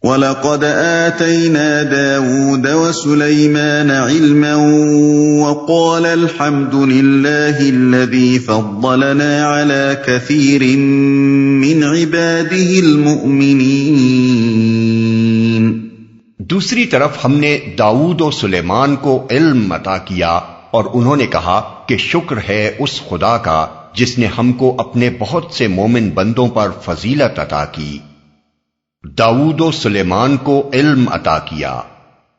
وَلَقَدْ آتَيْنَا دَاوُودَ وَسُلَيْمَانَ عِلْمًا وَقَالَ الْحَمْدُ لِلَّهِ الَّذِي فَضَّلَنَا عَلَى كَثِيرٍ مِّنْ عِبَادِهِ الْمُؤْمِنِينَ۔ دوسری طرف ہم نے داؤد و سلیمان کو علم عطا کیا اور انہوں نے کہا کہ شکر ہے اس خدا کا جس نے ہم کو اپنے بہت سے مومن بندوں پر فضیلت عطا کی۔ داؤد و سلیمان کو علم عطا کیا،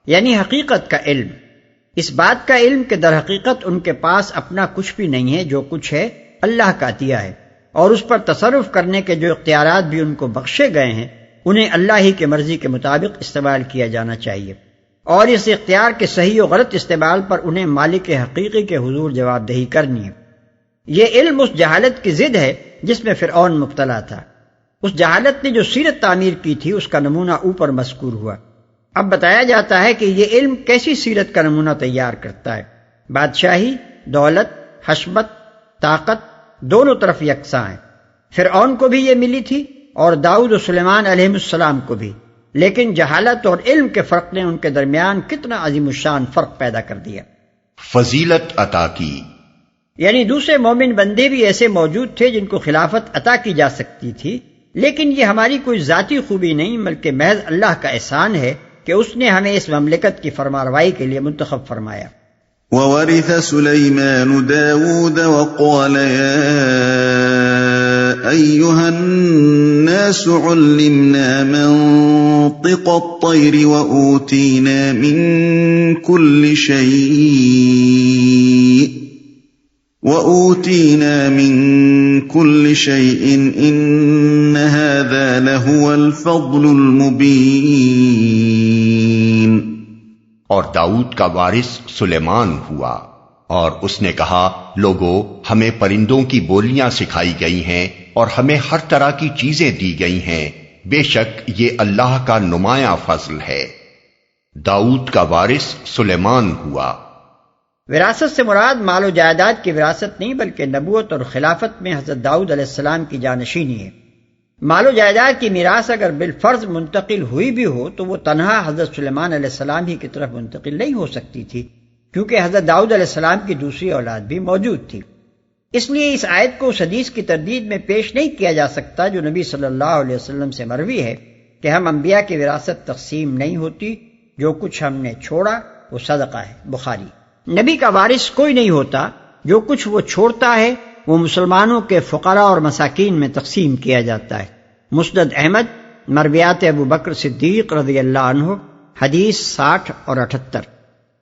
یعنی حقیقت کا علم، اس بات کا علم کہ در حقیقت ان کے پاس اپنا کچھ بھی نہیں ہے، جو کچھ ہے اللہ کا عطیہ ہے، اور اس پر تصرف کرنے کے جو اختیارات بھی ان کو بخشے گئے ہیں انہیں اللہ ہی کے مرضی کے مطابق استعمال کیا جانا چاہیے، اور اس اختیار کے صحیح و غلط استعمال پر انہیں مالک حقیقی کے حضور جواب دہی کرنی ہے۔ یہ علم اس جہالت کی ضد ہے جس میں فرعون مبتلا تھا۔ اس جہالت نے جو سیرت تعمیر کی تھی اس کا نمونہ اوپر مذکور ہوا۔ اب بتایا جاتا ہے کہ یہ علم کیسی سیرت کا نمونہ تیار کرتا ہے۔ بادشاہی، دولت، حشمت، طاقت دونوں طرف یکساں ہیں۔ فرعون کو بھی یہ ملی تھی اور داؤد و سلیمان علیہ السلام کو بھی، لیکن جہالت اور علم کے فرق نے ان کے درمیان کتنا عظیم الشان فرق پیدا کر دیا۔ فضیلت عطا کی، یعنی دوسرے مومن بندے بھی ایسے موجود تھے جن کو خلافت عطا کی جا سکتی تھی، لیکن یہ ہماری کوئی ذاتی خوبی نہیں بلکہ محض اللہ کا احسان ہے کہ اس نے ہمیں اس مملکت کی فرمانروائی کے لیے منتخب فرمایا۔ وَوَرِثَ سُلَيْمَانُ دَاوُودَ وَقَالَ يَا أَيُّهَا النَّاسُ عُلِّمْنَا مَنطِقَ الطَّيْرِ وَأُوتِينَا مِن كُلِّ شَيْءٍ إِنَّ هَذَا لَهُوَ الْفَضْلُ الْمُبِينُ۔ اور داؤد کا وارث سلیمان ہوا، اور اس نے کہا، لوگو ہمیں پرندوں کی بولیاں سکھائی گئی ہیں اور ہمیں ہر طرح کی چیزیں دی گئی ہیں، بے شک یہ اللہ کا نمایاں فضل ہے۔ داؤد کا وارث سلیمان ہوا۔ وراثت سے مراد مال و جائیداد کی وراثت نہیں بلکہ نبوت اور خلافت میں حضرت داؤد علیہ السلام کی جانشینی ہے۔ مال و جائیداد کی میراث اگر بالفرض منتقل ہوئی بھی ہو تو وہ تنہا حضرت سلیمان علیہ السلام ہی کی طرف منتقل نہیں ہو سکتی تھی، کیونکہ حضرت داؤد علیہ السلام کی دوسری اولاد بھی موجود تھی۔ اس لیے اس آیت کو اس حدیث کی تردید میں پیش نہیں کیا جا سکتا جو نبی صلی اللہ علیہ وسلم سے مروی ہے کہ ہم انبیاء کی وراثت تقسیم نہیں ہوتی، جو کچھ ہم نے چھوڑا وہ صدقہ ہے، بخاری۔ نبی کا وارث کوئی نہیں ہوتا، جو کچھ وہ چھوڑتا ہے وہ مسلمانوں کے فقراء اور مساکین میں تقسیم کیا جاتا ہے۔ مسند احمد، مرویات ابو بکر صدیق رضی اللہ عنہ، حدیث 60 اور 78۔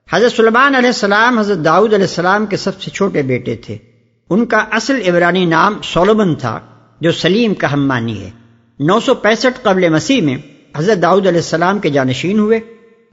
حضرت سلیمان علیہ السلام حضرت داؤد علیہ السلام کے سب سے چھوٹے بیٹے تھے۔ ان کا اصل عبرانی نام سولومن تھا، جو سلیم کا ہم معنی ہے۔ 965 قبل مسیح میں حضرت داؤد علیہ السلام کے جانشین ہوئے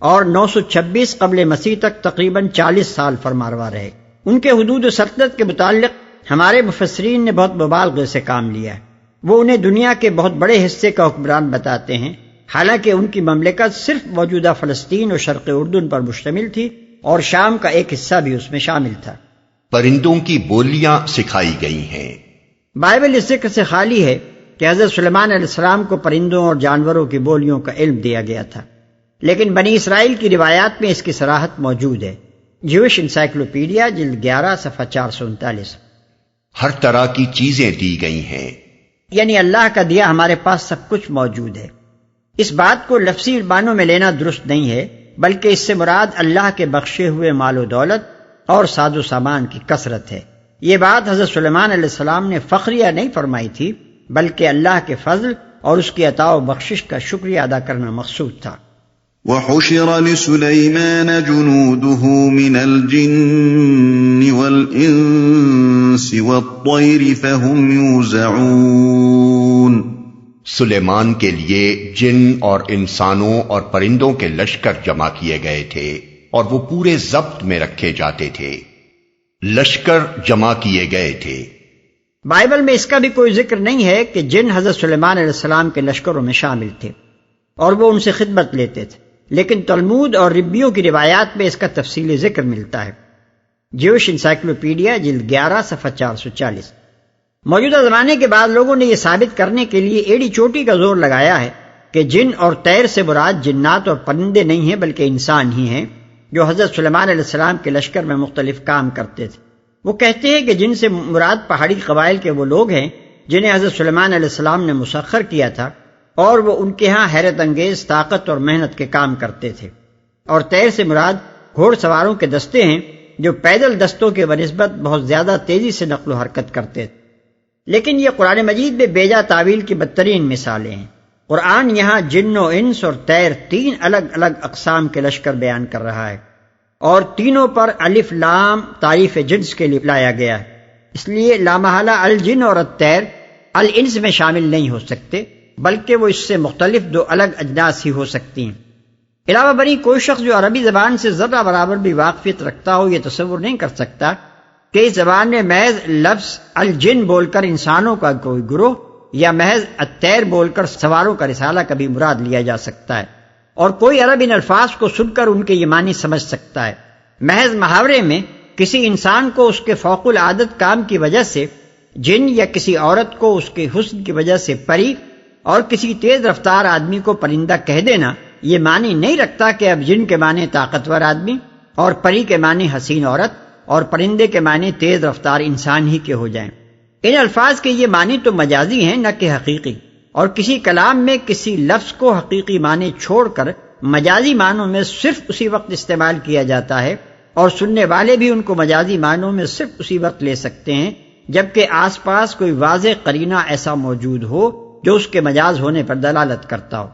اور 926 قبل مسیح تک تقریباً 40 سال فرمانروا رہے۔ ان کے حدود و سلطنت کے متعلق ہمارے مفسرین نے بہت مبالغے سے کام لیا ہے۔ وہ انہیں دنیا کے بہت بڑے حصے کا حکمران بتاتے ہیں، حالانکہ ان کی مملکت صرف موجودہ فلسطین اور شرق اردن پر مشتمل تھی اور شام کا ایک حصہ بھی اس میں شامل تھا۔ پرندوں کی بولیاں سکھائی گئی ہیں۔ بائبل اس ذکر سے خالی ہے کہ حضرت سلیمان علیہ السلام کو پرندوں اور جانوروں کی بولیوں کا علم دیا گیا تھا، لیکن بنی اسرائیل کی روایات میں اس کی صراحت موجود ہے۔ جیوش انسائکلوپیڈیا جلد 11 صفحہ 439۔ ہر طرح کی چیزیں دی گئی ہیں، یعنی اللہ کا دیا ہمارے پاس سب کچھ موجود ہے۔ اس بات کو لفظی معنوں میں لینا درست نہیں ہے، بلکہ اس سے مراد اللہ کے بخشے ہوئے مال و دولت اور ساز و سامان کی کثرت ہے۔ یہ بات حضرت سلیمان علیہ السلام نے فخریہ نہیں فرمائی تھی، بلکہ اللہ کے فضل اور اس کی عطا و بخشش کا شکریہ ادا کرنا مقصود تھا۔ وَحُشِرَ لِسُلَيْمَانَ جُنُودُهُ مِنَ الْجِنِّ وَالْإِنسِ وَالطَّيْرِ فَهُمْ يُوزَعُونَ۔ سلیمان کے لیے جن اور انسانوں اور پرندوں کے لشکر جمع کیے گئے تھے اور وہ پورے ضبط میں رکھے جاتے تھے۔ لشکر جمع کیے گئے تھے۔ بائبل میں اس کا بھی کوئی ذکر نہیں ہے کہ جن حضرت سلیمان علیہ السلام کے لشکروں میں شامل تھے اور وہ ان سے خدمت لیتے تھے، لیکن تلمود اور ربیوں کی روایات میں اس کا تفصیلی ذکر ملتا ہے۔ جیوش انسائکلوپیڈیا جلد 11 صفحہ 440۔ موجودہ زمانے کے بعد لوگوں نے یہ ثابت کرنے کے لیے ایڑی چوٹی کا زور لگایا ہے کہ جن اور طیر سے مراد جنات اور پرندے نہیں ہیں بلکہ انسان ہی ہیں جو حضرت سلیمان علیہ السلام کے لشکر میں مختلف کام کرتے تھے۔ وہ کہتے ہیں کہ جن سے مراد پہاڑی قبائل کے وہ لوگ ہیں جنہیں حضرت سلیمان علیہ السلام نے مسخر کیا تھا اور وہ ان کے ہاں حیرت انگیز طاقت اور محنت کے کام کرتے تھے، اور طیر سے مراد گھوڑ سواروں کے دستے ہیں جو پیدل دستوں کے بنسبت بہت زیادہ تیزی سے نقل و حرکت کرتے تھے۔ لیکن یہ قرآن مجید میں بیجا تعویل کی بدترین مثالیں ہیں۔ قرآن یہاں جن و انس اور طیر تین الگ الگ اقسام کے لشکر بیان کر رہا ہے، اور تینوں پر الف لام تعریف جنس کے لیے لایا گیا ہے، اس لیے لامحالہ الجن اور الطیر الانس میں شامل نہیں ہو سکتے، بلکہ وہ اس سے مختلف دو الگ اجناس ہی ہو سکتی ہیں۔ علاوہ بری کوئی شخص جو عربی زبان سے ذرہ برابر بھی واقفیت رکھتا ہو یہ تصور نہیں کر سکتا کہ اس زبان میں محض لفظ الجن بول کر انسانوں کا کوئی گروہ یا محض الطیر بول کر سواروں کا رسالہ کبھی مراد لیا جا سکتا ہے، اور کوئی عرب ان الفاظ کو سن کر ان کے یہ معنی سمجھ سکتا ہے۔ محض محاورے میں کسی انسان کو اس کے فوق العادت کام کی وجہ سے جن، یا کسی عورت کو اس کے حسن کی وجہ سے پری، اور کسی تیز رفتار آدمی کو پرندہ کہہ دینا یہ معنی نہیں رکھتا کہ اب جن کے معنی طاقتور آدمی، اور پری کے معنی حسین عورت، اور پرندے کے معنی تیز رفتار انسان ہی کے ہو جائیں۔ ان الفاظ کے یہ معنی تو مجازی ہیں نہ کہ حقیقی، اور کسی کلام میں کسی لفظ کو حقیقی معنی چھوڑ کر مجازی معنوں میں صرف اسی وقت استعمال کیا جاتا ہے، اور سننے والے بھی ان کو مجازی معنوں میں صرف اسی وقت لے سکتے ہیں جبکہ آس پاس کوئی واضح قرینہ ایسا موجود ہو جو اس کے مجاز ہونے پر دلالت کرتا ہو۔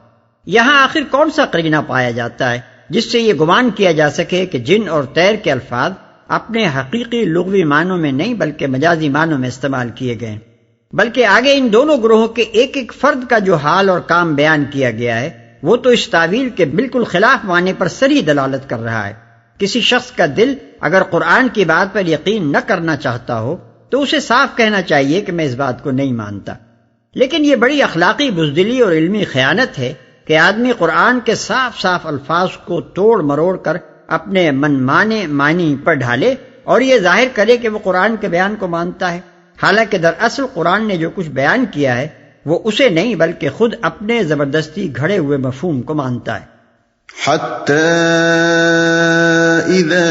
یہاں آخر کون سا قرینہ پایا جاتا ہے جس سے یہ گمان کیا جا سکے کہ جن اور طیر کے الفاظ اپنے حقیقی لغوی معنوں میں نہیں بلکہ مجازی معنوں میں استعمال کیے گئے، بلکہ آگے ان دونوں گروہوں کے ایک ایک فرد کا جو حال اور کام بیان کیا گیا ہے وہ تو اس تعویل کے بالکل خلاف معنی پر صریح دلالت کر رہا ہے۔ کسی شخص کا دل اگر قرآن کی بات پر یقین نہ کرنا چاہتا ہو تو اسے صاف کہنا چاہیے کہ میں اس بات کو نہیں مانتا، لیکن یہ بڑی اخلاقی بزدلی اور علمی خیانت ہے کہ آدمی قرآن کے صاف صاف الفاظ کو توڑ مروڑ کر اپنے من مانے معنی پر ڈھالے اور یہ ظاہر کرے کہ وہ قرآن کے بیان کو مانتا ہے، حالانکہ دراصل قرآن نے جو کچھ بیان کیا ہے وہ اسے نہیں بلکہ خود اپنے زبردستی گھڑے ہوئے مفہوم کو مانتا ہے۔ حتى إذا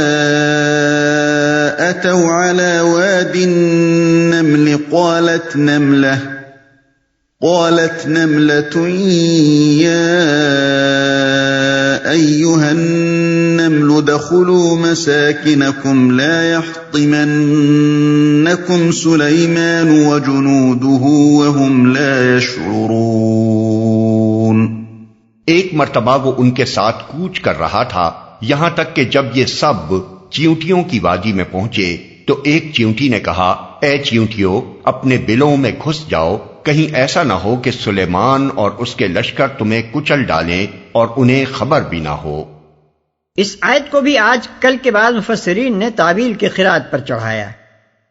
أتوا على واد النمل قالت نملة يا أيها النمل ادخلوا مساكنكم لا يحطمنكم سليمان وجنوده وهم لا يشعرون۔ ایک مرتبہ وہ ان کے ساتھ کوچ کر رہا تھا، یہاں تک کہ جب یہ سب چیونٹیوں کی وادی میں پہنچے تو ایک چیونٹی نے کہا، اے چیونٹیوں اپنے بلوں میں گھس جاؤ، کہیں ایسا نہ ہو کہ سلیمان اور اس کے لشکر تمہیں کچل ڈالیں اور انہیں خبر بھی نہ ہو۔ اس آیت کو بھی آج کل کے بعض مفسرین نے تعویل کی قرات پر چڑھایا ہے۔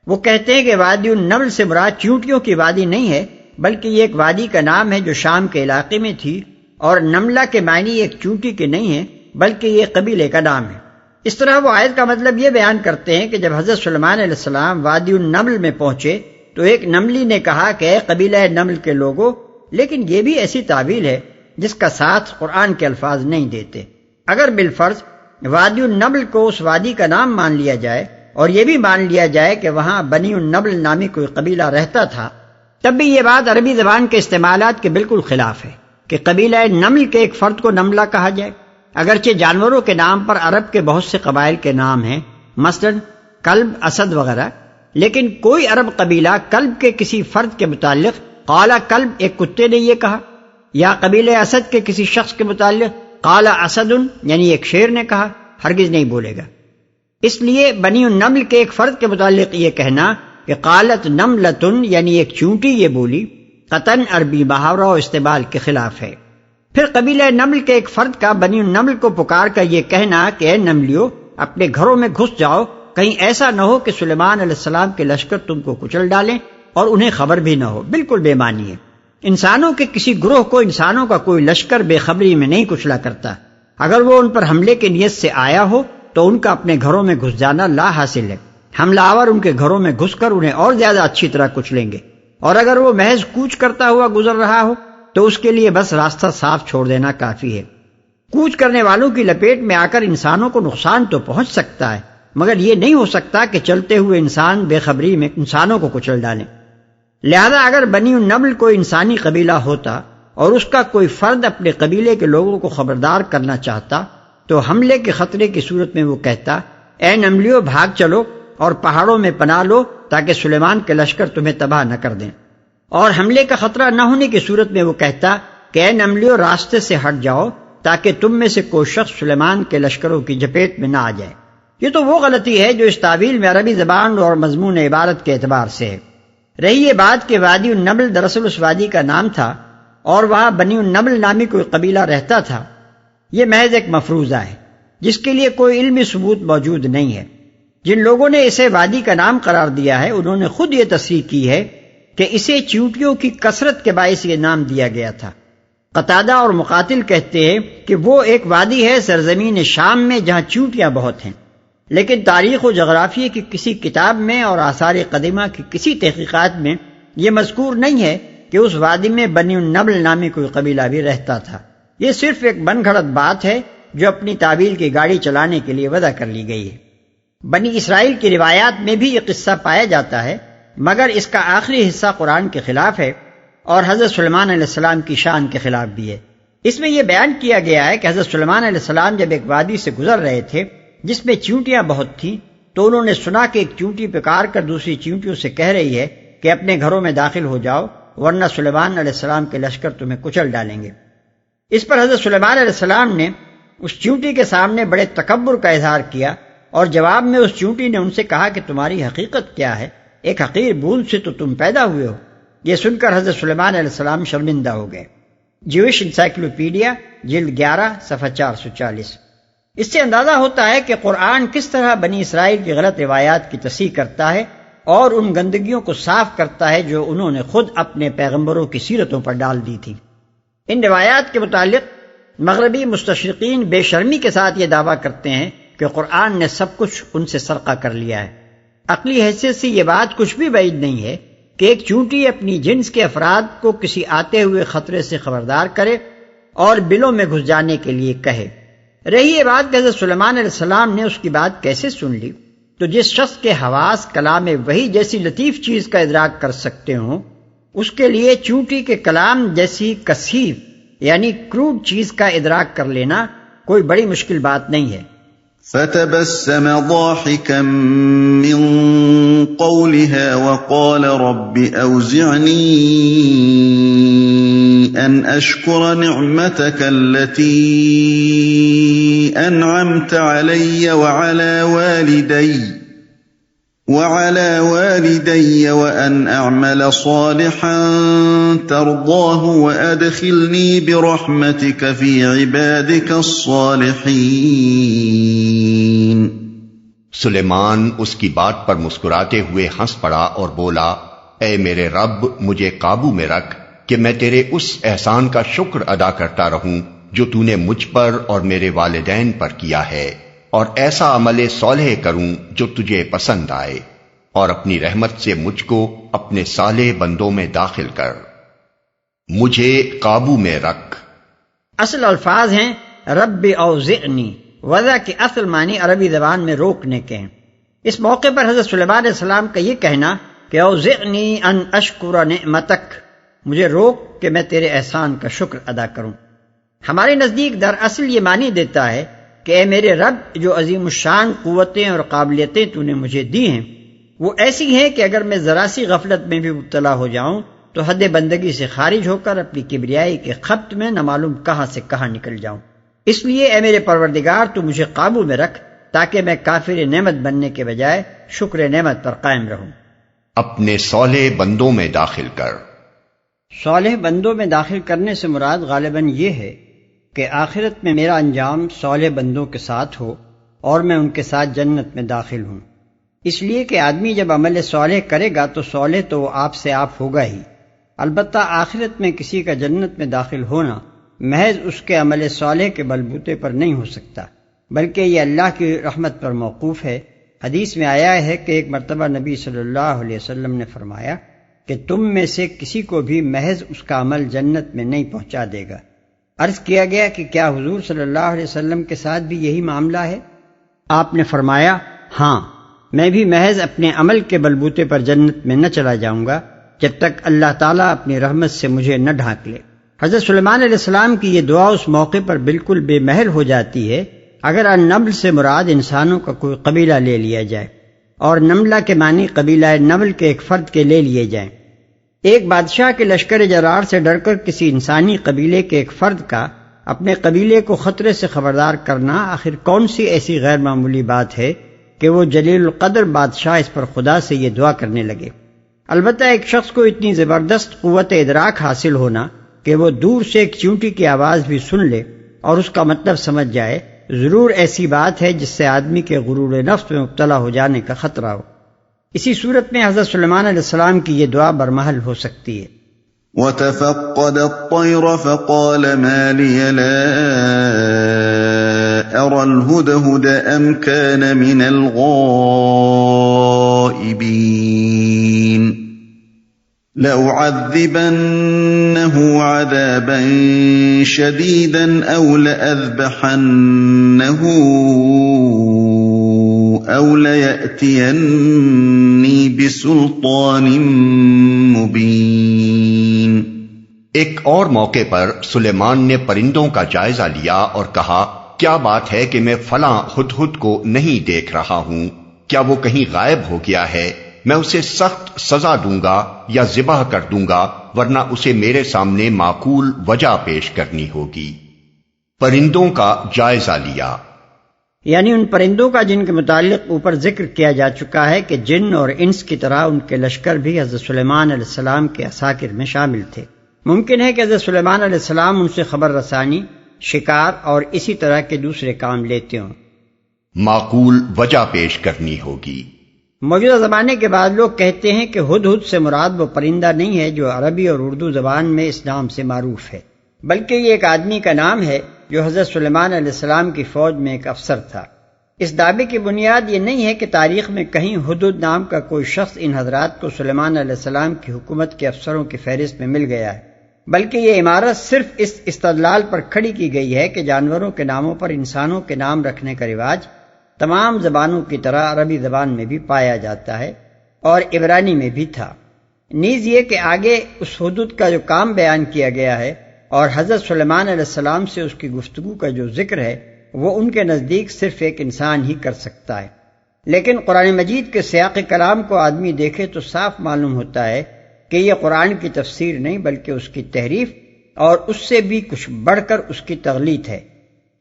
وہ کہتے ہیں کہ وادی النمل سے مراد چیونٹیوں کی وادی نہیں ہے بلکہ یہ ایک وادی کا نام ہے جو شام کے علاقے میں تھی، اور نملہ کے معنی ایک چونٹی کے نہیں ہیں بلکہ یہ قبیلے کا نام ہے۔ اس طرح وہ آیت کا مطلب یہ بیان کرتے ہیں کہ جب حضرت سلیمان علیہ السلام وادی النمل میں پہنچے تو ایک نملی نے کہا کہ اے قبیلہ نمل کے لوگوں، لیکن یہ بھی ایسی تعویل ہے جس کا ساتھ قرآن کے الفاظ نہیں دیتے۔ اگر بالفرض وادی النمل کو اس وادی کا نام مان لیا جائے اور یہ بھی مان لیا جائے کہ وہاں بنی النمل نامی کوئی قبیلہ رہتا تھا، تب بھی یہ بات عربی زبان کے استعمالات کے بالکل خلاف ہے کہ قبیلہ نمل کے ایک فرد کو نملہ کہا جائے۔ اگرچہ جانوروں کے نام پر عرب کے بہت سے قبائل کے نام ہیں، مثلا کلب، اسد وغیرہ، لیکن کوئی عرب قبیلہ کلب کے کسی فرد کے متعلق قال کلب، ایک کتے نے یہ کہا، یا قبیلہ اسد کے کسی شخص کے متعلق قال اسد یعنی ایک شیر نے کہا، ہرگز نہیں بولے گا۔ اس لیے بنی النمل کے ایک فرد کے متعلق یہ کہنا کہ قالت نملۃ یعنی ایک چونٹی یہ بولی، قطعاً عربی محاورہ و استعمال کے خلاف ہے۔ پھر قبیلہ نمل کے ایک فرد کا بنی النمل کو پکار کر یہ کہنا کہ اے نملیو اپنے گھروں میں گھس جاؤ، کہیں ایسا نہ ہو کہ سلیمان علیہ السلام کے لشکر تم کو کچل ڈالیں اور انہیں خبر بھی نہ ہو، بالکل بے معنی ہے۔ انسانوں کے کسی گروہ کو انسانوں کا کوئی لشکر بے خبری میں نہیں کچلا کرتا۔ اگر وہ ان پر حملے کی نیت سے آیا ہو تو ان کا اپنے گھروں میں گھس جانا لا حاصل ہے، حملہ آور ان کے گھروں میں گھس کر انہیں اور زیادہ اچھی طرح کچلیں گے، اور اگر وہ محض کوچ کرتا ہوا گزر رہا ہو تو اس کے لیے بس راستہ صاف چھوڑ دینا کافی ہے۔ کوچ کرنے والوں کی لپیٹ میں آ کر انسانوں کو نقصان تو پہنچ سکتا ہے، مگر یہ نہیں ہو سکتا کہ چلتے ہوئے انسان بے خبری میں انسانوں کو کچل ڈالیں۔ لہذا اگر بنی النمل کوئی انسانی قبیلہ ہوتا اور اس کا کوئی فرد اپنے قبیلے کے لوگوں کو خبردار کرنا چاہتا تو حملے کے خطرے کی صورت میں وہ کہتا، اے نملیو بھاگ چلو اور پہاڑوں میں پناہ لو تاکہ سلیمان کے لشکر تمہیں تباہ نہ کر دیں، اور حملے کا خطرہ نہ ہونے کی صورت میں وہ کہتا کہ اے نملیو راستے سے ہٹ جاؤ تاکہ تم میں سے کوئی شخص سلیمان کے لشکروں کی جپیٹ میں نہ آ جائے۔ یہ تو وہ غلطی ہے جو اس تعویل میں عربی زبان اور مضمون عبارت کے اعتبار سے ہے۔ رہی یہ بات کہ وادی النمل دراصل اس وادی کا نام تھا اور وہاں بنی النمل نامی کوئی قبیلہ رہتا تھا، یہ محض ایک مفروضہ ہے جس کے لیے کوئی علمی ثبوت موجود نہیں ہے۔ جن لوگوں نے اسے وادی کا نام قرار دیا ہے انہوں نے خود یہ تصریح کی ہے کہ اسے چیونٹیوں کی کثرت کے باعث یہ نام دیا گیا تھا۔ قتادہ اور مقاتل کہتے ہیں کہ وہ ایک وادی ہے سرزمین شام میں جہاں چیونٹیاں بہت ہیں، لیکن تاریخ و جغرافیہ کی کسی کتاب میں اور آثار قدیمہ کی کسی تحقیقات میں یہ مذکور نہیں ہے کہ اس وادی میں بنی النمل نامی کوئی قبیلہ بھی رہتا تھا۔ یہ صرف ایک من گھڑت بات ہے جو اپنی تعویل کی گاڑی چلانے کے لیے وضع کر لی گئی ہے۔ بنی اسرائیل کی روایات میں بھی یہ قصہ پایا جاتا ہے، مگر اس کا آخری حصہ قرآن کے خلاف ہے اور حضرت سلیمان علیہ السلام کی شان کے خلاف بھی ہے۔ اس میں یہ بیان کیا گیا ہے کہ حضرت سلیمان علیہ السلام جب ایک وادی سے گزر رہے تھے جس میں چیونٹیاں بہت تھیں تو انہوں نے سنا کہ ایک چیونٹی پکار کر دوسری چیونٹیوں سے کہہ رہی ہے کہ اپنے گھروں میں داخل ہو جاؤ ورنہ سلیمان علیہ السلام کے لشکر تمہیں کچل ڈالیں گے۔ اس پر حضرت سلیمان علیہ السلام نے اس چیونٹی کے سامنے بڑے تکبر کا اظہار کیا اور جواب میں اس چیونٹی نے ان سے کہا کہ تمہاری حقیقت کیا ہے؟ ایک حقیر بوند سے تو تم پیدا ہوئے ہو۔ یہ سن کر حضرت سلیمان علیہ السلام شرمندہ ہو گئے۔ جیوش انسائکلوپیڈیا جلد 11 صفحہ 440۔ اس سے اندازہ ہوتا ہے کہ قرآن کس طرح بنی اسرائیل کی غلط روایات کی تصحیح کرتا ہے اور ان گندگیوں کو صاف کرتا ہے جو انہوں نے خود اپنے پیغمبروں کی سیرتوں پر ڈال دی تھی۔ ان روایات کے متعلق مغربی مستشرقین بے شرمی کے ساتھ یہ دعویٰ کرتے ہیں کہ قرآن نے سب کچھ ان سے سرقہ کر لیا ہے۔ عقلی حیثیت سے یہ بات کچھ بھی بعید نہیں ہے کہ ایک چیونٹی اپنی جنس کے افراد کو کسی آتے ہوئے خطرے سے خبردار کرے اور بلوں میں گھس جانے کے لیے کہے۔ رہی یہ بات کہ حضرت سلیمان علیہ السلام نے اس کی بات کیسے سن لی، تو جس شخص کے حواس کلام وحی جیسی لطیف چیز کا ادراک کر سکتے ہوں اس کے لیے چیونٹی کے کلام جیسی کثیف یعنی کروڈ چیز کا ادراک کر لینا کوئی بڑی مشکل بات نہیں ہے۔ فتبسم ضاحكا من قولها وقال رب أوزعني أن أشكر نعمتك التي أنعمت علي وعلى والدي وأن أعمل صالحا ترضاه وأدخلني برحمتك في عبادك الصالحين۔ سلیمان اس کی بات پر مسکراتے ہوئے ہنس پڑا اور بولا، اے میرے رب مجھے قابو میں رکھ کہ میں تیرے اس احسان کا شکر ادا کرتا رہوں جو تو نے مجھ پر اور میرے والدین پر کیا ہے، اور ایسا عمل صالح کروں جو تجھے پسند آئے، اور اپنی رحمت سے مجھ کو اپنے صالح بندوں میں داخل کر۔ مجھے قابو میں رکھ اصل الفاظ ہیں رب اوزعنی، وضع کے اصل معنی عربی زبان میں روکنے کے ہیں۔ اس موقع پر حضرت سلیمان علیہ السلام کا یہ کہنا کہ اوزعنی ان اشکر نعمتک، مجھے روک کہ میں تیرے احسان کا شکر ادا کروں، ہمارے نزدیک دراصل یہ معنی دیتا ہے کہ اے میرے رب جو عظیم الشان قوتیں اور قابلیتیں تو نے مجھے دی ہیں وہ ایسی ہیں کہ اگر میں ذرا سی غفلت میں بھی مبتلا ہو جاؤں تو حد بندگی سے خارج ہو کر اپنی کبریائی کے خبط میں نہ معلوم کہاں سے کہاں نکل جاؤں۔ اس لیے اے میرے پروردگار تو مجھے قابو میں رکھ تاکہ میں کافر نعمت بننے کے بجائے شکر نعمت پر قائم رہوں۔ اپنے صالح بندوں میں داخل کر۔ صالح بندوں میں داخل کرنے سے مراد غالباً یہ ہے کہ آخرت میں میرا انجام صالح بندوں کے ساتھ ہو اور میں ان کے ساتھ جنت میں داخل ہوں، اس لیے کہ آدمی جب عمل صالح کرے گا تو صالح تو وہ آپ سے آپ ہوگا ہی، البتہ آخرت میں کسی کا جنت میں داخل ہونا محض اس کے عمل صالح کے بلبوتے پر نہیں ہو سکتا، بلکہ یہ اللہ کی رحمت پر موقوف ہے۔ حدیث میں آیا ہے کہ ایک مرتبہ نبی صلی اللہ علیہ وسلم نے فرمایا کہ تم میں سے کسی کو بھی محض اس کا عمل جنت میں نہیں پہنچا دے گا۔ عرض کیا گیا کہ کیا حضور صلی اللہ علیہ وسلم کے ساتھ بھی یہی معاملہ ہے؟ آپ نے فرمایا ہاں، میں بھی محض اپنے عمل کے بلبوتے پر جنت میں نہ چلا جاؤں گا جب تک اللہ تعالیٰ اپنی رحمت سے مجھے نہ ڈھانک لے۔ حضرت سلیمان علیہ السلام کی یہ دعا اس موقع پر بالکل بے محل ہو جاتی ہے اگر النمل سے مراد انسانوں کا کوئی قبیلہ لے لیا جائے اور نملہ کے معنی قبیلہ نمل کے ایک فرد کے لے لیے جائیں۔ ایک بادشاہ کے لشکر جرار سے ڈر کر کسی انسانی قبیلے کے ایک فرد کا اپنے قبیلے کو خطرے سے خبردار کرنا آخر کون سی ایسی غیر معمولی بات ہے کہ وہ جلیل القدر بادشاہ اس پر خدا سے یہ دعا کرنے لگے؟ البتہ ایک شخص کو اتنی زبردست قوت ادراک حاصل ہونا کہ وہ دور سے ایک چیونٹی کی آواز بھی سن لے اور اس کا مطلب سمجھ جائے، ضرور ایسی بات ہے جس سے آدمی کے غرور نفس میں مبتلا ہو جانے کا خطرہ ہو۔ اسی صورت میں حضرت سلیمان علیہ السلام کی یہ دعا برمحل ہو سکتی ہے۔ وَتَفَقَّدَ الطَّيْرَ فَقَالَ مَا لِيَ لَا أَرَى الْهُدْهُدَ أَمْ كَانَ مِنَ الْغَائِبِينَ لَأُعَذِّبَنَّهُ عَذَابًا شَدِيدًا أَوْ لَأَذْبَحَنَّهُ أَوْ لَيَأْتِيَنِّي بِسُلْطَانٍ مُبِينٍ۔ ایک اور موقع پر سلیمان نے پرندوں کا جائزہ لیا اور کہا، کیا بات ہے کہ میں فلاں ہدہد کو نہیں دیکھ رہا ہوں؟ کیا وہ کہیں غائب ہو گیا ہے؟ میں اسے سخت سزا دوں گا یا ذبح کر دوں گا، ورنہ اسے میرے سامنے معقول وجہ پیش کرنی ہوگی۔ پرندوں کا جائزہ لیا، یعنی ان پرندوں کا جن کے متعلق اوپر ذکر کیا جا چکا ہے کہ جن اور انس کی طرح ان کے لشکر بھی حضرت سلیمان علیہ السلام کے عساکر میں شامل تھے۔ ممکن ہے کہ حضرت سلیمان علیہ السلام ان سے خبر رسانی، شکار اور اسی طرح کے دوسرے کام لیتے ہوں۔ معقول وجہ پیش کرنی ہوگی۔ موجودہ زمانے کے بعد لوگ کہتے ہیں کہ ہدہد سے مراد وہ پرندہ نہیں ہے جو عربی اور اردو زبان میں اس نام سے معروف ہے، بلکہ یہ ایک آدمی کا نام ہے جو حضرت سلیمان علیہ السلام کی فوج میں ایک افسر تھا۔ اس دعوے کی بنیاد یہ نہیں ہے کہ تاریخ میں کہیں ہدہد نام کا کوئی شخص ان حضرات کو سلیمان علیہ السلام کی حکومت کے افسروں کی فہرست میں مل گیا ہے، بلکہ یہ عمارت صرف اس استدلال پر کھڑی کی گئی ہے کہ جانوروں کے ناموں پر انسانوں کے نام رکھنے کا رواج تمام زبانوں کی طرح عربی زبان میں بھی پایا جاتا ہے اور عبرانی میں بھی تھا۔ نیز یہ کہ آگے اس ہدہد کا جو کام بیان کیا گیا ہے اور حضرت سلیمان علیہ السلام سے اس کی گفتگو کا جو ذکر ہے وہ ان کے نزدیک صرف ایک انسان ہی کر سکتا ہے، لیکن قرآن مجید کے سیاق کلام کو آدمی دیکھے تو صاف معلوم ہوتا ہے کہ یہ قرآن کی تفسیر نہیں بلکہ اس کی تحریف اور اس سے بھی کچھ بڑھ کر اس کی تغلیط ہے۔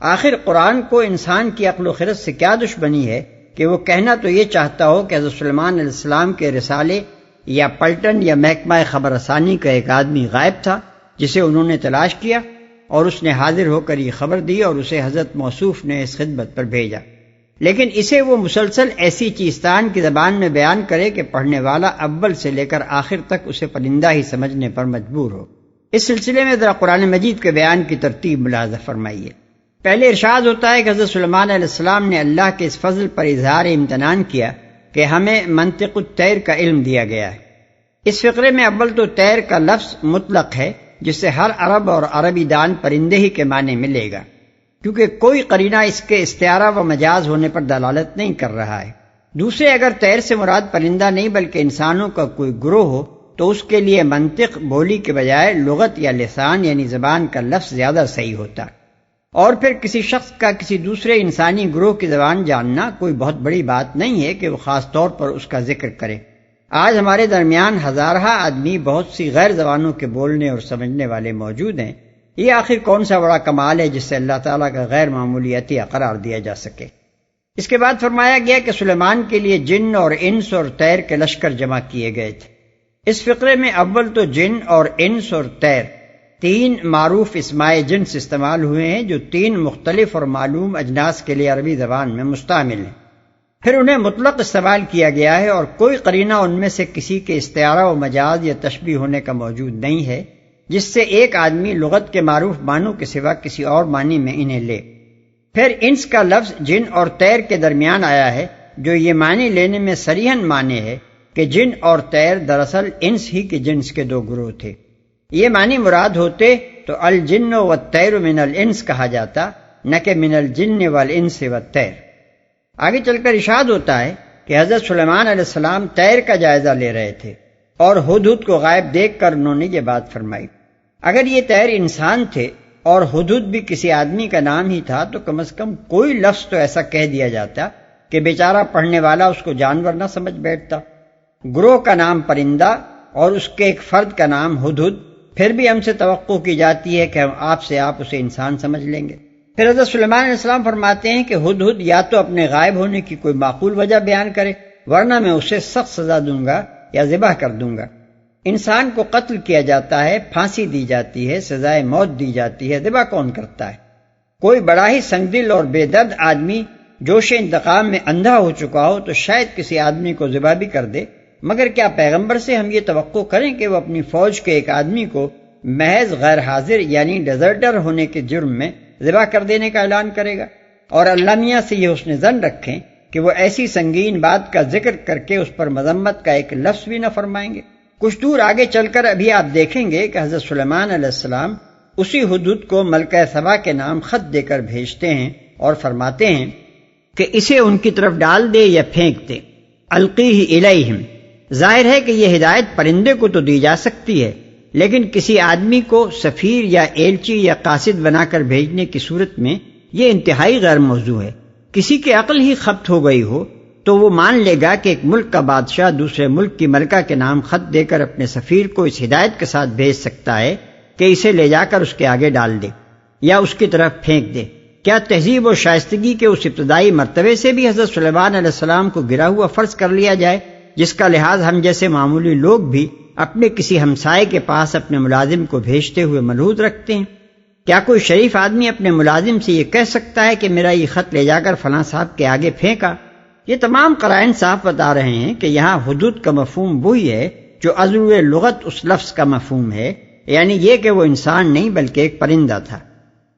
آخر قرآن کو انسان کی عقل و خرد سے کیا دشمنی ہے کہ وہ کہنا تو یہ چاہتا ہو کہ حضرت سلیمان علیہ السلام کے رسالے یا پلٹن یا محکمہ خبر رسانی کا ایک آدمی غائب تھا جسے انہوں نے تلاش کیا اور اس نے حاضر ہو کر یہ خبر دی اور اسے حضرت موصوف نے اس خدمت پر بھیجا، لیکن اسے وہ مسلسل ایسی چیستان کی زبان میں بیان کرے کہ پڑھنے والا اول سے لے کر آخر تک اسے پرندہ ہی سمجھنے پر مجبور ہو۔ اس سلسلے میں ذرا قرآن مجید کے بیان کی ترتیب ملاحظہ فرمائیے۔ پہلے ارشاد ہوتا ہے کہ حضرت سلیمان علیہ السلام نے اللہ کے اس فضل پر اظہار امتنان کیا کہ ہمیں منطق الطیر کا علم دیا گیا ہے۔ اس فقرے میں اول تو طیر کا لفظ مطلق ہے جس سے ہر عرب اور عربی دان پرندے ہی کے معنی ملے گا، کیونکہ کوئی قرینہ اس کے استعارہ و مجاز ہونے پر دلالت نہیں کر رہا ہے۔ دوسرے، اگر طیر سے مراد پرندہ نہیں بلکہ انسانوں کا کوئی گروہ ہو تو اس کے لیے منطق بولی کے بجائے لغت یا لسان یعنی زبان کا لفظ زیادہ صحیح ہوتا۔ اور پھر کسی شخص کا کسی دوسرے انسانی گروہ کی زبان جاننا کوئی بہت بڑی بات نہیں ہے کہ وہ خاص طور پر اس کا ذکر کرے۔ آج ہمارے درمیان ہزارہ آدمی بہت سی غیر زبانوں کے بولنے اور سمجھنے والے موجود ہیں، یہ آخر کون سا بڑا کمال ہے جس سے اللہ تعالیٰ کا غیر معمولی عطیہ قرار دیا جا سکے۔ اس کے بعد فرمایا گیا کہ سلیمان کے لیے جن اور انس اور طیر کے لشکر جمع کیے گئے تھے۔ اس فقرے میں اول تو جن اور انس اور طیر تین معروف اسمائے جنس استعمال ہوئے ہیں جو تین مختلف اور معلوم اجناس کے لیے عربی زبان میں مستعمل ہیں، پھر انہیں مطلق استعمال کیا گیا ہے اور کوئی قرینہ ان میں سے کسی کے استعارہ و مجاز یا تشبیہ ہونے کا موجود نہیں ہے جس سے ایک آدمی لغت کے معروف معنوں کے سوا کسی اور معنی میں انہیں لے۔ پھر انس کا لفظ جن اور طیر کے درمیان آیا ہے جو یہ معنی لینے میں صریحاً معنی ہے کہ جن اور طیر دراصل انس ہی کے جنس کے دو گروہ تھے۔ یہ معنی مراد ہوتے تو الجن والطیر من الانس کہا جاتا، نہ کہ من الجن والانس والطیر۔ آگے چل کر ارشاد ہوتا ہے کہ حضرت سلیمان علیہ السلام طیر کا جائزہ لے رہے تھے اور ہدہد کو غائب دیکھ کر انہوں نے یہ بات فرمائی۔ اگر یہ طیر انسان تھے اور ہدہد بھی کسی آدمی کا نام ہی تھا تو کم از کم کوئی لفظ تو ایسا کہہ دیا جاتا کہ بیچارہ پڑھنے والا اس کو جانور نہ سمجھ بیٹھتا۔ گروہ کا نام پرندہ اور اس کے ایک فرد کا نام ہدہد، پھر بھی ہم سے توقع کی جاتی ہے کہ ہم آپ اسے انسان سمجھ لیں گے۔ پھر حضرت سلیمان علیہ السلام فرماتے ہیں کہ ہدہد یا تو اپنے غائب ہونے کی کوئی معقول وجہ بیان کرے، ورنہ میں اسے سخت سزا دوں گا یا ذبح کر دوں گا۔ انسان کو قتل کیا جاتا ہے، پھانسی دی جاتی ہے، سزائے موت دی جاتی ہے، ذبح کون کرتا ہے؟ کوئی بڑا ہی سنگدل اور بے درد آدمی جوش انتقام میں اندھا ہو چکا ہو تو شاید کسی آدمی کو ذبح بھی کر دے، مگر کیا پیغمبر سے ہم یہ توقع کریں کہ وہ اپنی فوج کے ایک آدمی کو محض غیر حاضر یعنی ڈیزرٹر ہونے کے جرم میں ذبح کر دینے کا اعلان کرے گا؟ اور اللہ میاں سے یہ حسن ظن رکھیں کہ وہ ایسی سنگین بات کا ذکر کر کے اس پر مذمت کا ایک لفظ بھی نہ فرمائیں گے۔ کچھ دور آگے چل کر ابھی آپ دیکھیں گے کہ حضرت سلیمان علیہ السلام اسی ہدہد کو ملکہ سبا کے نام خط دے کر بھیجتے ہیں اور فرماتے ہیں کہ اسے ان کی طرف ڈال دے یا پھینک دے، القیہ الیہم۔ ظاہر ہے کہ یہ ہدایت پرندے کو تو دی جا سکتی ہے، لیکن کسی آدمی کو سفیر یا ایلچی یا قاصد بنا کر بھیجنے کی صورت میں یہ انتہائی غیر موزوں ہے۔ کسی کی عقل ہی خبت ہو گئی ہو تو وہ مان لے گا کہ ایک ملک کا بادشاہ دوسرے ملک کی ملکہ کے نام خط دے کر اپنے سفیر کو اس ہدایت کے ساتھ بھیج سکتا ہے کہ اسے لے جا کر اس کے آگے ڈال دے یا اس کی طرف پھینک دے۔ کیا تہذیب و شائستگی کے اس ابتدائی مرتبے سے بھی حضرت سلیمان علیہ السلام کو گرا ہوا فرض کر لیا جائے جس کا لحاظ ہم جیسے معمولی لوگ بھی اپنے کسی ہمسائے کے پاس اپنے ملازم کو بھیجتے ہوئے ملحوظ رکھتے ہیں؟ کیا کوئی شریف آدمی اپنے ملازم سے یہ کہہ سکتا ہے کہ میرا یہ خط لے جا کر فلاں صاحب کے آگے پھینکا؟ یہ تمام قرائن صاف بتا رہے ہیں کہ یہاں حدود کا مفہوم وہی ہے جو عضو لغت اس لفظ کا مفہوم ہے، یعنی یہ کہ وہ انسان نہیں بلکہ ایک پرندہ تھا۔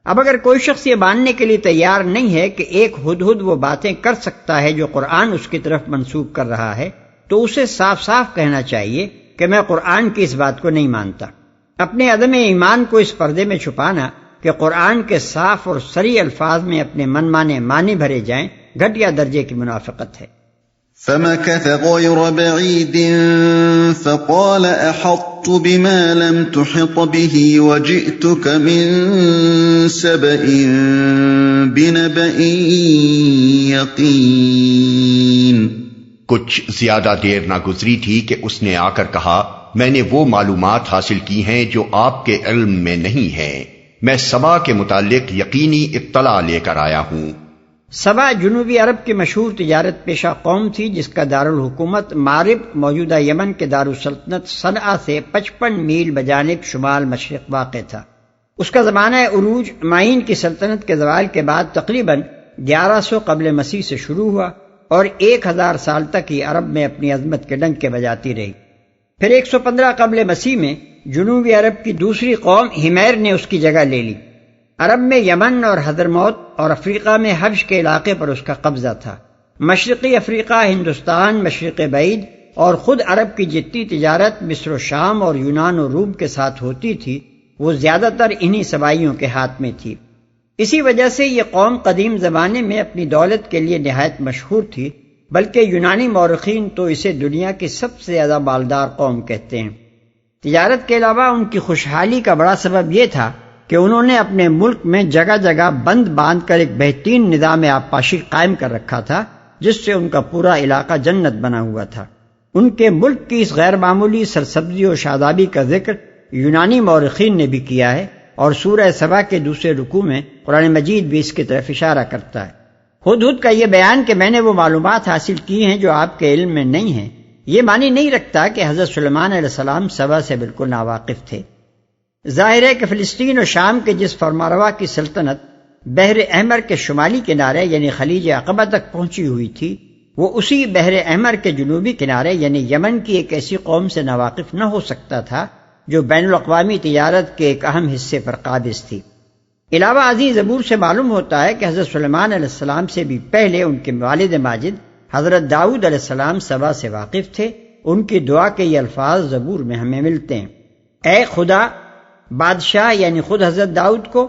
اب اگر کوئی شخص یہ ماننے کے لیے تیار نہیں ہے کہ ایک ہدہد وہ باتیں کر سکتا ہے جو قرآن اس کی طرف منسوب کر رہا ہے تو اسے صاف صاف کہنا چاہیے کہ میں قرآن کی اس بات کو نہیں مانتا۔ اپنے عدم ایمان کو اس پردے میں چھپانا کہ قرآن کے صاف اور صریح الفاظ میں اپنے من مانے معنی بھرے جائیں گھٹیا درجے کی منافقت ہے۔ فمكث غير بعيد فقال أحطت بما لم تحط به وجئتك من سبأ بنبأ يقين۔ کچھ زیادہ دیر نہ گزری تھی کہ اس نے آ کر کہا، میں نے وہ معلومات حاصل کی ہیں جو آپ کے علم میں نہیں ہیں، میں سبا کے متعلق یقینی اطلاع لے کر آیا ہوں۔ سبا جنوبی عرب کی مشہور تجارت پیشہ قوم تھی جس کا دارالحکومت مارب موجودہ یمن کے دارالسلطنت صنعا سے 55 میل بجانب شمال مشرق واقع تھا۔ اس کا زمانہ عروج معین کی سلطنت کے زوال کے بعد تقریباً 1100 قبل مسیح سے شروع ہوا اور 1000 سال تک ہی عرب میں اپنی عظمت کے ڈنک بجاتی رہی۔ پھر 115 قبل مسیح میں جنوبی عرب کی دوسری قوم ہمیر نے اس کی جگہ لے لی۔ عرب میں یمن اور حضرموت اور افریقہ میں حبش کے علاقے پر اس کا قبضہ تھا۔ مشرقی افریقہ، ہندوستان، مشرق بعید اور خود عرب کی جتنی تجارت مصر و شام اور یونان و روم کے ساتھ ہوتی تھی وہ زیادہ تر انہی سبائیوں کے ہاتھ میں تھی۔ اسی وجہ سے یہ قوم قدیم زمانے میں اپنی دولت کے لیے نہایت مشہور تھی، بلکہ یونانی مورخین تو اسے دنیا کی سب سے زیادہ مالدار قوم کہتے ہیں۔ تجارت کے علاوہ ان کی خوشحالی کا بڑا سبب یہ تھا کہ انہوں نے اپنے ملک میں جگہ جگہ بند باندھ کر ایک بہترین نظام آبپاشی قائم کر رکھا تھا جس سے ان کا پورا علاقہ جنت بنا ہوا تھا۔ ان کے ملک کی اس غیر معمولی سرسبزی و شادابی کا ذکر یونانی مورخین نے بھی کیا ہے، اور سورہ سبا کے دوسرے رکوع میں قرآن مجید بھی اس کی طرف اشارہ کرتا ہے۔ ہدہد کا یہ بیان کہ میں نے وہ معلومات حاصل کی ہیں جو آپ کے علم میں نہیں ہیں، یہ معنی نہیں رکھتا کہ حضرت سلیمان علیہ السلام سبا سے بالکل ناواقف تھے۔ ظاہر ہے کہ فلسطین و شام کے جس فرمانروا کی سلطنت بحر احمر کے شمالی کنارے یعنی خلیج عقبہ تک پہنچی ہوئی تھی، وہ اسی بحر احمر کے جنوبی کنارے یعنی یمن کی ایک ایسی قوم سے ناواقف نہ ہو سکتا تھا جو بین الاقوامی تجارت کے ایک اہم حصے پر قابض تھی۔ علاوہ ازیں زبور سے معلوم ہوتا ہے کہ حضرت سلیمان علیہ السلام سے بھی پہلے ان کے والد ماجد حضرت داؤد علیہ السلام سبا سے واقف تھے، ان کی دعا کے یہ الفاظ زبور میں ہمیں ملتے ہیں۔ اے خدا، بادشاہ یعنی خود حضرت داؤد کو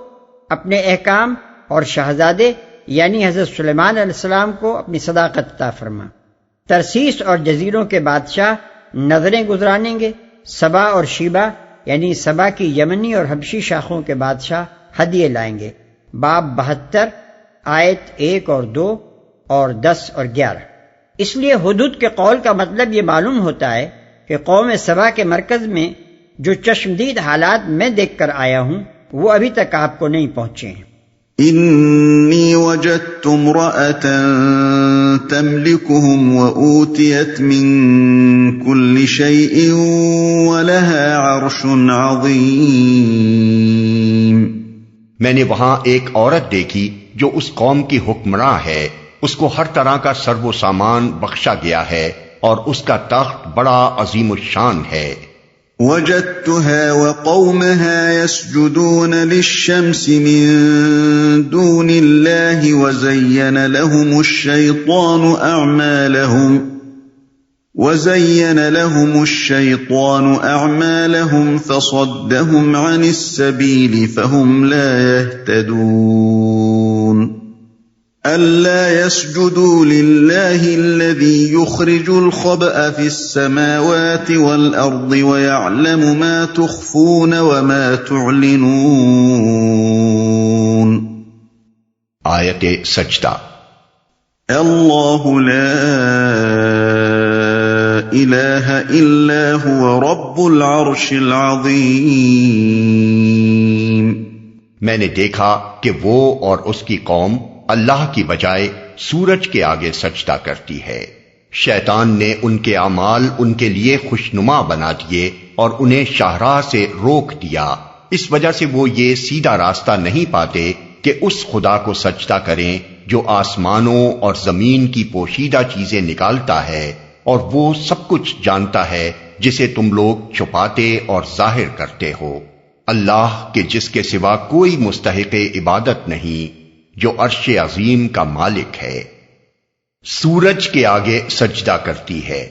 اپنے احکام اور شہزادے یعنی حضرت سلیمان علیہ السلام کو اپنی صداقت عطا فرما۔ ترسیس اور جزیروں کے بادشاہ نظریں گزرانیں گے، سبا اور شیبہ یعنی سبا کی یمنی اور حبشی شاخوں کے بادشاہ ہدیے لائیں گے۔ باب 72 آیت 1 اور 2 اور 10 اور 11۔ اس لیے ہدہد کے قول کا مطلب یہ معلوم ہوتا ہے کہ قوم سبا کے مرکز میں جو چشمدید حالات میں دیکھ کر آیا ہوں وہ ابھی تک آپ کو نہیں پہنچے ہیں۔ انی وجدت امرأة تملكهم وأوتيت من كل شيء ولها عرش عظيم۔ میں نے وہاں ایک عورت دیکھی جو اس قوم کی حکمراں ہے، اس کو ہر طرح کا سرو و سامان بخشا گیا ہے اور اس کا تخت بڑا عظیم الشان ہے۔ وجدتها وقومها يسجدون للشمس من دون الله وزين لهم الشيطان أعمالهم فصدهم عن السبيل فهم لا يهتدون ألا يسجدوا لله الذي يخرج الخبأ في السماوات والأرض ويعلم ما تخفون وما تعلنون۔ آیت سجدہ۔ اللہ لا الہ الا هو رب العرش العظیم۔ میں نے دیکھا کہ وہ اور اس کی قوم اللہ کی بجائے سورج کے آگے سجدہ کرتی ہے۔ شیطان نے ان کے اعمال ان کے لیے خوشنما بنا دیے اور انہیں شاہراہ سے روک دیا، اس وجہ سے وہ یہ سیدھا راستہ نہیں پاتے کہ اس خدا کو سجدہ کریں جو آسمانوں اور زمین کی پوشیدہ چیزیں نکالتا ہے اور وہ سب کچھ جانتا ہے جسے تم لوگ چھپاتے اور ظاہر کرتے ہو، اللہ کے جس کے سوا کوئی مستحق عبادت نہیں، جو عرش عظیم کا مالک ہے۔ سورج کے آگے سجدہ کرتی ہے۔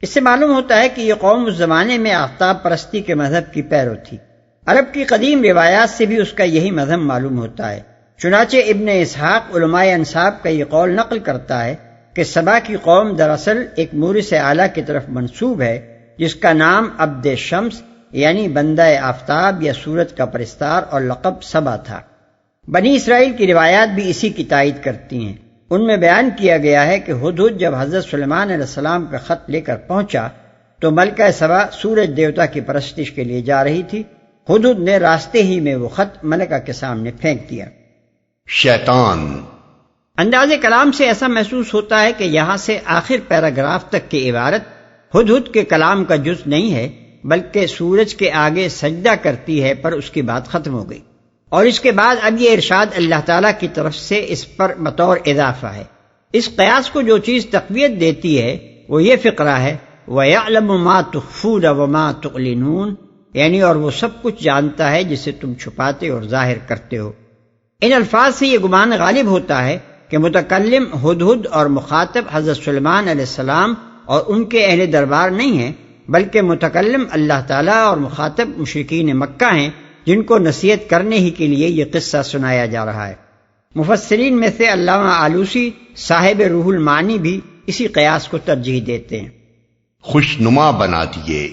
اس سے معلوم ہوتا ہے کہ یہ قوم اس زمانے میں آفتاب پرستی کے مذہب کی پیرو تھی۔ عرب کی قدیم روایات سے بھی اس کا یہی مذہب معلوم ہوتا ہے۔ چنانچہ ابن اسحاق علماء انساب کا یہ قول نقل کرتا ہے کہ سبا کی قوم دراصل ایک مورث اعلیٰ کی طرف منسوب ہے جس کا نام عبد شمس یعنی بندہ آفتاب یا سورج کا پرستار اور لقب سبا تھا۔ بنی اسرائیل کی روایات بھی اسی کی تائید کرتی ہیں۔ ان میں بیان کیا گیا ہے کہ ہدہد جب حضرت سلیمان علیہ السلام کا خط لے کر پہنچا تو ملکہ سبا سورج دیوتا کی پرستش کے لیے جا رہی تھی۔ ہدہد نے راستے ہی میں وہ خط ملکہ کے سامنے پھینک دیا۔ شیطان۔ انداز کلام سے ایسا محسوس ہوتا ہے کہ یہاں سے آخر پیراگراف تک کی عبارت ہدہد کے کلام کا جز نہیں ہے بلکہ سورج کے آگے سجدہ کرتی ہے پر اس کی بات ختم ہو گئی، اور اس کے بعد اب یہ ارشاد اللہ تعالیٰ کی طرف سے اس پر بطور اضافہ ہے۔ اس قیاس کو جو چیز تقویت دیتی ہے وہ یہ فقرہ ہے وَيَعْلَمُ مَا تُخْفُونَ وَمَا تُعْلِنُونَ، یعنی اور وہ سب کچھ جانتا ہے جسے تم چھپاتے اور ظاہر کرتے ہو۔ ان الفاظ سے یہ گمان غالب ہوتا ہے کہ متکلم ہدہد اور مخاطب حضرت سلیمان علیہ السلام اور ان کے اہل دربار نہیں ہیں، بلکہ متکلم اللہ تعالیٰ اور مخاطب مشرکین مکہ ہیں جن کو نصیحت کرنے ہی کے لیے یہ قصہ سنایا جا رہا ہے۔ مفسرین میں سے علامہ آلوسی صاحب روح المعانی بھی اسی قیاس کو ترجیح دیتے ہیں۔ خوشنما بنا دیے،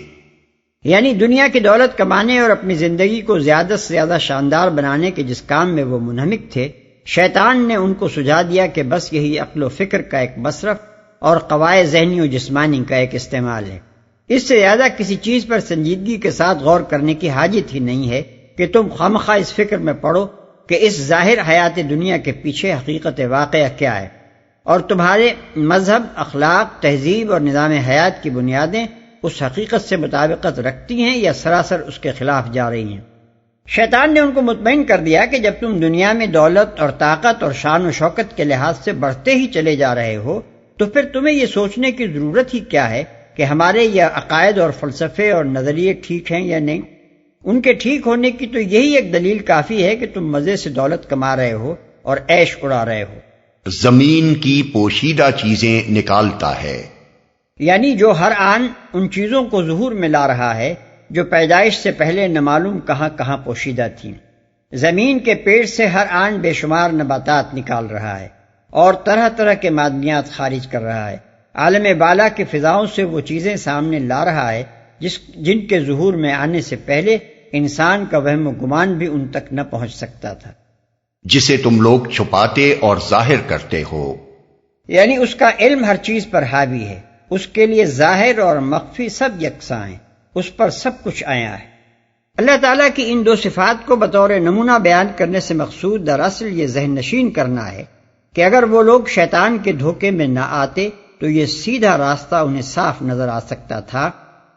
یعنی دنیا کی دولت کمانے اور اپنی زندگی کو زیادہ سے زیادہ شاندار بنانے کے جس کام میں وہ منہمک تھے، شیطان نے ان کو سجھا دیا کہ بس یہی عقل و فکر کا ایک مصرف اور قواعد ذہنی و جسمانی کا ایک استعمال ہے۔ اس سے زیادہ کسی چیز پر سنجیدگی کے ساتھ غور کرنے کی حاجت ہی نہیں ہے کہ تم خامخواہ اس فکر میں پڑو کہ اس ظاہر حیات دنیا کے پیچھے حقیقت واقعہ کیا ہے، اور تمہارے مذہب، اخلاق، تہذیب اور نظام حیات کی بنیادیں اس حقیقت سے مطابقت رکھتی ہیں یا سراسر اس کے خلاف جا رہی ہیں۔ شیطان نے ان کو مطمئن کر دیا کہ جب تم دنیا میں دولت اور طاقت اور شان و شوکت کے لحاظ سے بڑھتے ہی چلے جا رہے ہو تو پھر تمہیں یہ سوچنے کی ضرورت ہی کیا ہے کہ ہمارے یہ عقائد اور فلسفے اور نظریے ٹھیک ہیں یا نہیں۔ ان کے ٹھیک ہونے کی تو یہی ایک دلیل کافی ہے کہ تم مزے سے دولت کما رہے ہو اور عیش اڑا رہے ہو۔ زمین کی پوشیدہ چیزیں نکالتا ہے، یعنی جو ہر آن ان چیزوں کو ظہور میں لا رہا ہے جو پیدائش سے پہلے نہ معلوم کہاں کہاں پوشیدہ تھیں۔ زمین کے پیڑ سے ہر آن بے شمار نباتات نکال رہا ہے اور طرح طرح کے معدنیات خارج کر رہا ہے۔ عالم بالا کی فضاؤں سے وہ چیزیں سامنے لا رہا ہے جن کے ظہور میں آنے سے پہلے انسان کا وہم و گمان بھی ان تک نہ پہنچ سکتا تھا۔ جسے تم لوگ چھپاتے اور ظاہر کرتے ہو، یعنی اس کا علم ہر چیز پر حاوی ہے، اس کے لیے ظاہر اور مخفی سب یکساں ہیں، اس پر سب کچھ آیا ہے۔ اللہ تعالیٰ کی ان دو صفات کو بطور نمونہ بیان کرنے سے مقصود دراصل یہ ذہن نشین کرنا ہے کہ اگر وہ لوگ شیطان کے دھوکے میں نہ آتے تو یہ سیدھا راستہ انہیں صاف نظر آ سکتا تھا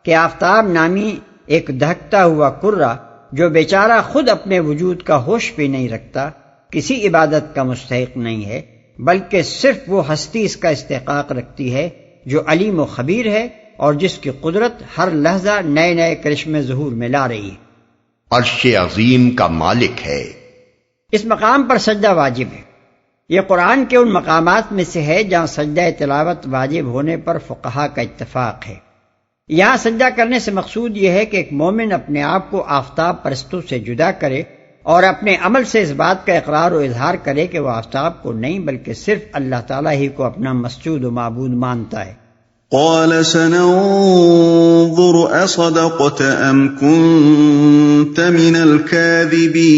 کہ آفتاب نامی ایک دہکتا ہوا کرہ جو بیچارہ خود اپنے وجود کا ہوش بھی نہیں رکھتا، کسی عبادت کا مستحق نہیں ہے، بلکہ صرف وہ ہستی اس کا استحقاق رکھتی ہے جو علیم و خبیر ہے اور جس کی قدرت ہر لحظہ نئے نئے کرشمے ظہور میں لا رہی ہے۔ عرش عظیم کا مالک ہے۔ اس مقام پر سجدہ واجب ہے۔ یہ قرآن کے ان مقامات میں سے ہے جہاں سجدہ تلاوت واجب ہونے پر فقہا کا اتفاق ہے۔ یہاں سجدہ کرنے سے مقصود یہ ہے کہ ایک مومن اپنے آپ کو آفتاب پرستوں سے جدا کرے اور اپنے عمل سے اس بات کا اقرار و اظہار کرے کہ وہ آفتاب کو نہیں بلکہ صرف اللہ تعالیٰ ہی کو اپنا مسجود و معبود مانتا ہے۔ قال سننظر اصدقت ام كنت من الكاذبين۔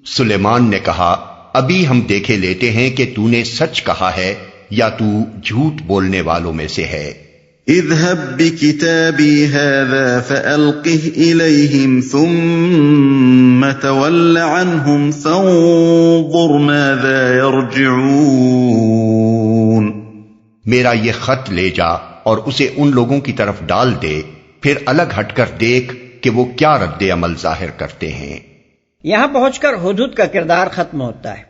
سلیمان نے کہا، ابھی ہم دیکھے لیتے ہیں کہ تو نے سچ کہا ہے یا تو جھوٹ بولنے والوں میں سے ہے۔ اذهب بكتابي هذا فألقه إليهم ثم تول عنهم فانظر ماذا يرجعون۔ میرا یہ خط لے جا اور اسے ان لوگوں کی طرف ڈال دے، پھر الگ ہٹ کر دیکھ کہ وہ کیا رد عمل ظاہر کرتے ہیں۔ یہاں پہنچ کر ہدہد کا کردار ختم ہوتا ہے۔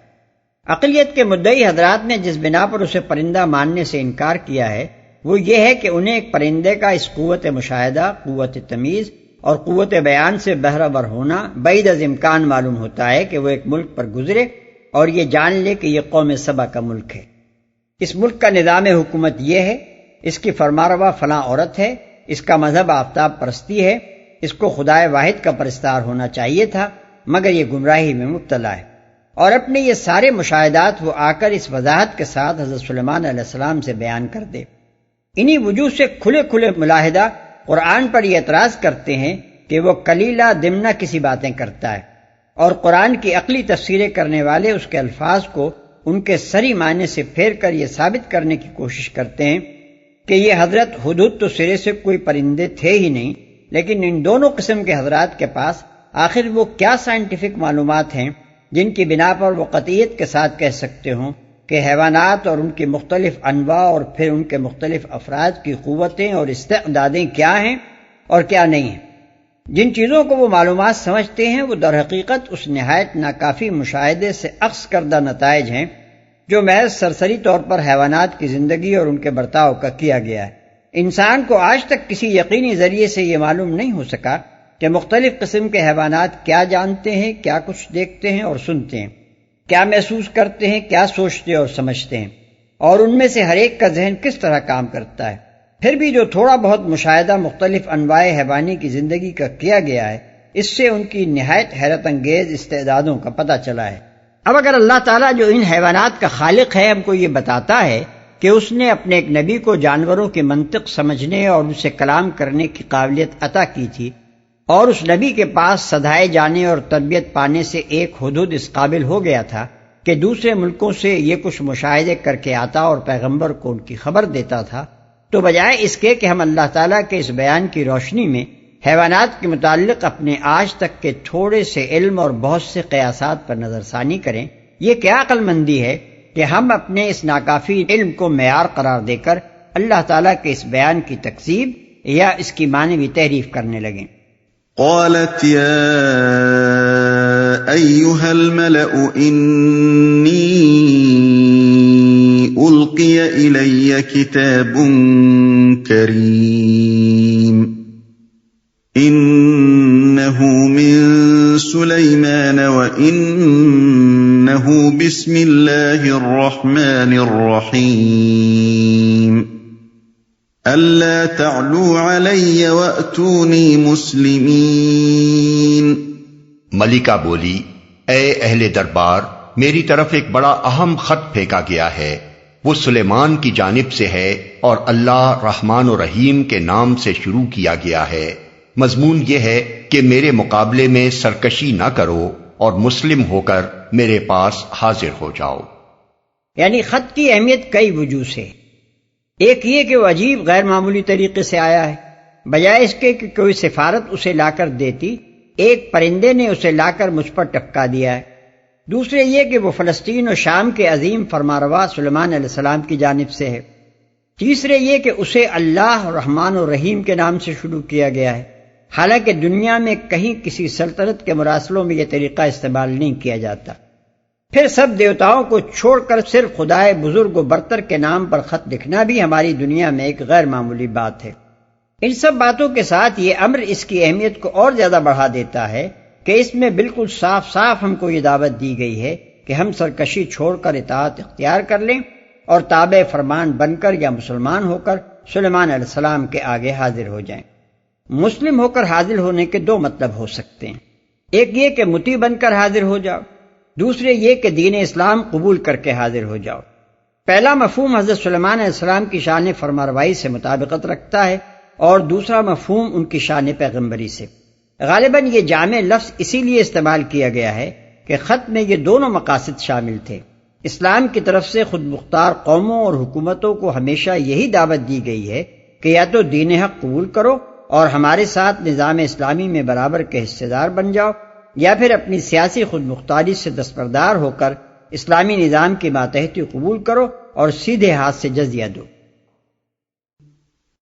عقلیت کے مدعی حضرات نے جس بنا پر اسے پرندہ ماننے سے انکار کیا ہے وہ یہ ہے کہ انہیں ایک پرندے کا اس قوت مشاہدہ، قوت تمیز اور قوت بیان سے بہرہ ور ہونا بعید از امکان معلوم ہوتا ہے کہ وہ ایک ملک پر گزرے اور یہ جان لے کہ یہ قوم سبا کا ملک ہے۔ اس ملک کا نظام حکومت یہ ہے، اس کی فرمانروا فلاں عورت ہے، اس کا مذہب آفتاب پرستی ہے، اس کو خدائے واحد کا پرستار ہونا چاہیے تھا، مگر یہ گمراہی میں مبتلا ہے۔ اور اپنے یہ سارے مشاہدات وہ آ کر اس وضاحت کے ساتھ حضرت سلیمان علیہ السلام سے بیان کر دے۔ انہی وجوہ سے کھلے کھلے ملاحدہ قرآن پر یہ اعتراض کرتے ہیں کہ وہ کلیلہ دمنہ کسی باتیں کرتا ہے، اور قرآن کی عقلی تفسیریں کرنے والے اس کے الفاظ کو ان کے صریح معنی سے پھیر کر یہ ثابت کرنے کی کوشش کرتے ہیں کہ یہ حضرت ہدہد تو سرے سے کوئی پرندے تھے ہی نہیں، لیکن ان دونوں قسم کے حضرات کے پاس آخر وہ کیا سائنٹیفک معلومات ہیں جن کی بنا پر وہ قطعیت کے ساتھ کہہ سکتے ہوں کہ حیوانات اور ان کی مختلف انواع اور پھر ان کے مختلف افراد کی قوتیں اور استعدادیں کیا ہیں اور کیا نہیں ہیں۔ جن چیزوں کو وہ معلومات سمجھتے ہیں وہ در حقیقت اس نہایت ناکافی مشاہدے سے اخذ کردہ نتائج ہیں جو محض سرسری طور پر حیوانات کی زندگی اور ان کے برتاؤ کا کیا گیا ہے۔ انسان کو آج تک کسی یقینی ذریعے سے یہ معلوم نہیں ہو سکا کہ مختلف قسم کے حیوانات کیا جانتے ہیں، کیا کچھ دیکھتے ہیں اور سنتے ہیں، کیا محسوس کرتے ہیں، کیا سوچتے اور سمجھتے ہیں، اور ان میں سے ہر ایک کا ذہن کس طرح کام کرتا ہے۔ پھر بھی جو تھوڑا بہت مشاہدہ مختلف انواع حیوانی کی زندگی کا کیا گیا ہے، اس سے ان کی نہایت حیرت انگیز استعدادوں کا پتہ چلا ہے۔ اب اگر اللہ تعالیٰ جو ان حیوانات کا خالق ہے ہم کو یہ بتاتا ہے کہ اس نے اپنے ایک نبی کو جانوروں کی منطق سمجھنے اور ان سے کلام کرنے کی قابلیت عطا کی تھی، اور اس نبی کے پاس سدھائے جانے اور تربیت پانے سے ایک ہدہد اس قابل ہو گیا تھا کہ دوسرے ملکوں سے یہ کچھ مشاہدے کر کے آتا اور پیغمبر کو ان کی خبر دیتا تھا، تو بجائے اس کے کہ ہم اللہ تعالیٰ کے اس بیان کی روشنی میں حیوانات کے متعلق اپنے آج تک کے تھوڑے سے علم اور بہت سے قیاسات پر نظر ثانی کریں، یہ کیا عقل مندی ہے کہ ہم اپنے اس ناکافی علم کو معیار قرار دے کر اللہ تعالیٰ کے اس بیان کی تکذیب یا اس کی معنوی تحریف کرنے لگیں۔ قالت يا أيها الملأ إني ألقي إلي كتاب كريم إنه من سليمان وإنه بسم الله الرحمن الرحيم۔ ألا تعلوا علي وأتوني مسلمين۔ ملکہ بولی، اے اہل دربار، میری طرف ایک بڑا اہم خط پھینکا گیا ہے، وہ سلیمان کی جانب سے ہے اور اللہ رحمان و رحیم کے نام سے شروع کیا گیا ہے۔ مضمون یہ ہے کہ میرے مقابلے میں سرکشی نہ کرو اور مسلم ہو کر میرے پاس حاضر ہو جاؤ۔ یعنی خط کی اہمیت کئی وجوہ سے، ایک یہ کہ وہ عجیب غیر معمولی طریقے سے آیا ہے، بجائے اس کے کہ کوئی سفارت اسے لا کر دیتی، ایک پرندے نے اسے لا کر مجھ پر ٹپکا دیا ہے۔ دوسرے یہ کہ وہ فلسطین و شام کے عظیم فرمانروا سلیمان علیہ السلام کی جانب سے ہے۔ تیسرے یہ کہ اسے اللہ رحمان و رحیم کے نام سے شروع کیا گیا ہے، حالانکہ دنیا میں کہیں کسی سلطنت کے مراسلوں میں یہ طریقہ استعمال نہیں کیا جاتا۔ پھر سب دیوتاؤں کو چھوڑ کر صرف خدائے بزرگ و برتر کے نام پر خط لکھنا بھی ہماری دنیا میں ایک غیر معمولی بات ہے۔ ان سب باتوں کے ساتھ یہ امر اس کی اہمیت کو اور زیادہ بڑھا دیتا ہے کہ اس میں بالکل صاف صاف ہم کو یہ دعوت دی گئی ہے کہ ہم سرکشی چھوڑ کر اطاعت اختیار کر لیں اور تابع فرمان بن کر یا مسلمان ہو کر سلیمان علیہ السلام کے آگے حاضر ہو جائیں۔ مسلم ہو کر حاضر ہونے کے دو مطلب ہو سکتے ہیں، ایک یہ کہ مطیع بن کر حاضر ہو جاؤ، دوسرے یہ کہ دین اسلام قبول کر کے حاضر ہو جاؤ۔ پہلا مفہوم حضرت سلیمان علیہ السلام کی شان فرمانروائی سے مطابقت رکھتا ہے اور دوسرا مفہوم ان کی شان پیغمبری سے۔ غالباً یہ جامع لفظ اسی لیے استعمال کیا گیا ہے کہ خط میں یہ دونوں مقاصد شامل تھے۔ اسلام کی طرف سے خود مختار قوموں اور حکومتوں کو ہمیشہ یہی دعوت دی گئی ہے کہ یا تو دین حق قبول کرو اور ہمارے ساتھ نظام اسلامی میں برابر کے حصے دار بن جاؤ، یا پھر اپنی سیاسی خود مختاری سے دستبردار ہو کر اسلامی نظام کی ماتحتی قبول کرو اور سیدھے ہاتھ سے جزیہ دو۔